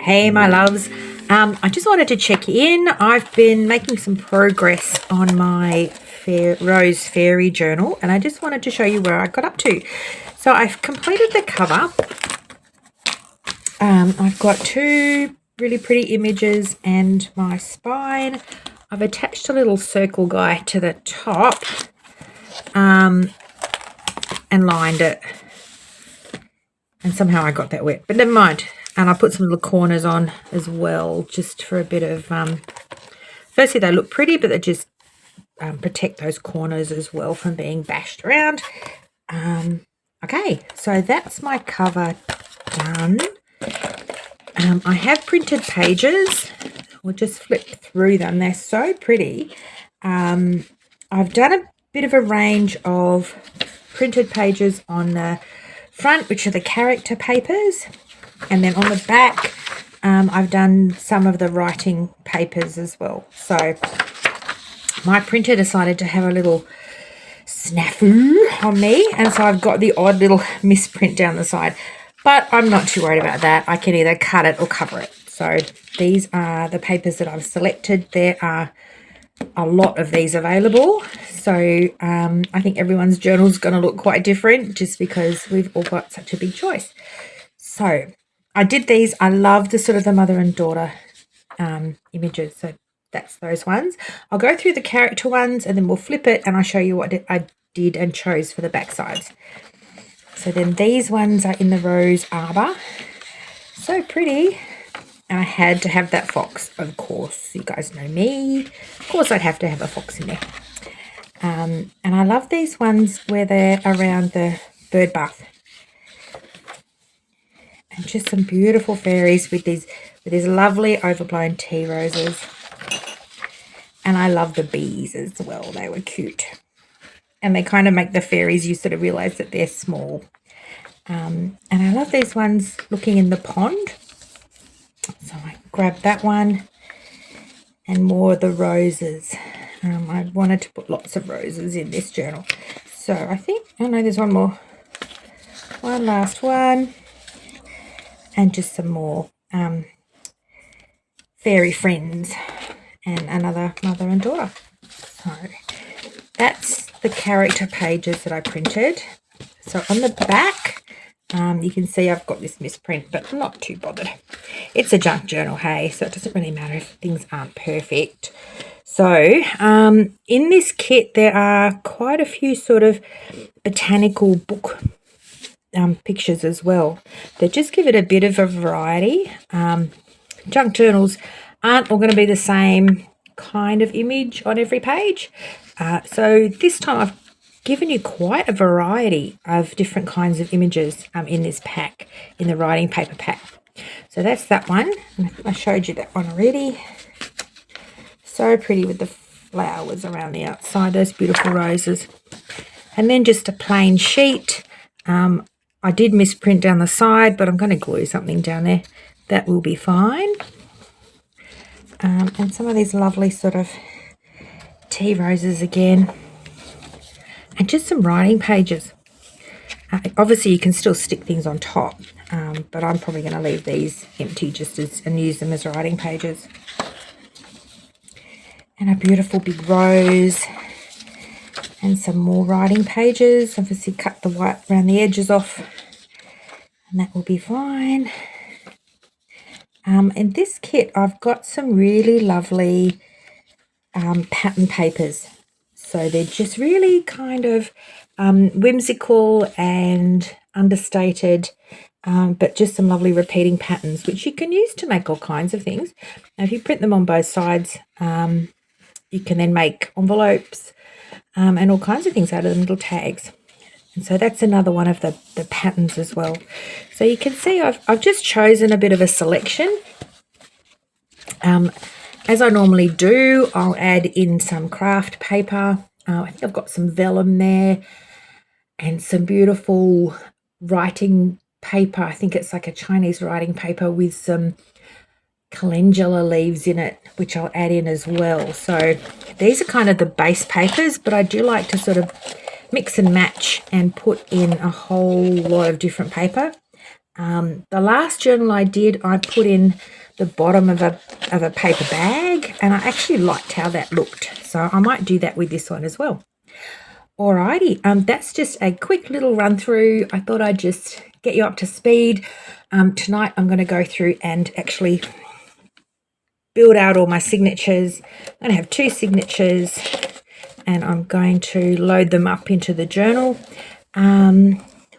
Hey, my loves. I just wanted to check in. I've been making some progress on my Rose Fairy journal, and I just wanted to show you where I got up to. So I've completed the cover. I've got two really pretty images and my spine. I've attached a little circle guy to the top and lined it. And somehow I got that wet, but never mind. And I put some little corners on as well, just for a bit of, firstly they look pretty, but they just protect those corners as well from being bashed around. Okay, so that's my cover done. I have printed pages. We'll just flip through them. They're so pretty. I've done a bit of a range of printed pages on the front, which are the character papers, and then on the back I've done some of the writing papers as well. So my printer decided to have a little snafu on me, and so I've got the odd little misprint down the side, but I'm not too worried about that. I can either cut it or cover it. So these are the papers that I've selected. There are a lot of these available, so I think everyone's journal is going to look quite different just because we've all got such a big choice. So I did these. I love the sort of the mother and daughter images, so that's those ones. I'll go through the character ones and then we'll flip it and I'll show you what I did and chose for the back sides. So then these ones are in the rose arbor, so pretty. And I had to have that fox, of course. You guys know me. Of course I'd have to have a fox in there. And I love these ones where they're around the bird bath. And just some beautiful fairies with these lovely overblown tea roses. And I love the bees as well. They were cute. And they kind of make the fairies, you sort of realise that they're small. And I love these ones looking in the pond. So I grabbed that one and more of the roses. I wanted to put lots of roses in this journal. So I think, oh no, there's one more. One last one. And just some more fairy friends and another mother and daughter. So that's the character pages that I printed. So on the back, you can see I've got this misprint, but I'm not too bothered. It's a junk journal, hey, so it doesn't really matter if things aren't perfect. So in this kit, there are quite a few sort of botanical book pictures as well. They just give it a bit of a variety. Junk journals aren't all going to be the same kind of image on every page. So this time I've given you quite a variety of different kinds of images in this pack, in the writing paper pack. So that's that one. I showed you that one already. So pretty with the flowers around the outside, those beautiful roses. And then just a plain sheet. I did misprint down the side, but I'm going to glue something down there. That will be fine. And some of these lovely sort of tea roses again. And just some writing pages. Obviously, you can still stick things on top, but I'm probably going to leave these empty and use them as writing pages. And a beautiful big rose. And some more writing pages. Obviously, cut the white around the edges off. And that will be fine. In this kit, I've got some really lovely pattern papers. So they're just really kind of whimsical and understated, but just some lovely repeating patterns, which you can use to make all kinds of things. Now, if you print them on both sides, you can then make envelopes and all kinds of things out of them, little tags. And so that's another one of the patterns as well. So you can see I've just chosen a bit of a selection. As I normally do, I'll add in some craft paper. I think I've got some vellum there and some beautiful writing paper. I think it's like a Chinese writing paper with some calendula leaves in it, which I'll add in as well. So these are kind of the base papers, but I do like to sort of mix and match and put in a whole lot of different paper. The last journal I did, I put in the bottom of a paper bag, and I actually liked how that looked. So I might do that with this one as well. Alrighty, that's just a quick little run through. I thought I'd just get you up to speed. Tonight I'm going to go through and actually build out all my signatures. I'm going to have 2 signatures, and I'm going to load them up into the journal.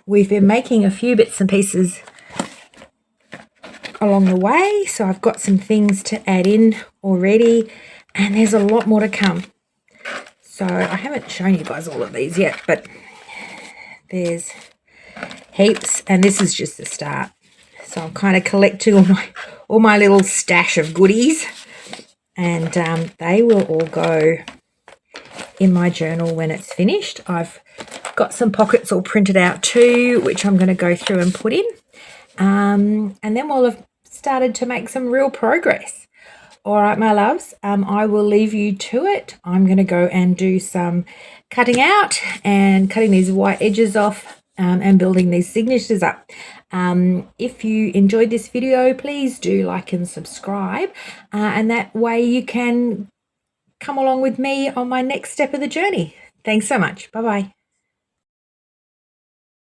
We've been making a few bits and pieces along the way, so I've got some things to add in already, and there's a lot more to come. So I haven't shown you guys all of these yet, but there's heaps, and this is just the start. So I'm kind of collecting all my little stash of goodies, and they will all go in my journal when it's finished. I've got some pockets all printed out too, which I'm going to go through and put in, and then we'll have started to make some real progress. All right, my loves, I will leave you to it. I'm going to go and do some cutting out and cutting these white edges off, and building these signatures up. If you enjoyed this video, please do like and subscribe, and that way you can come along with me on my next step of the journey. Thanks so much. Bye-bye.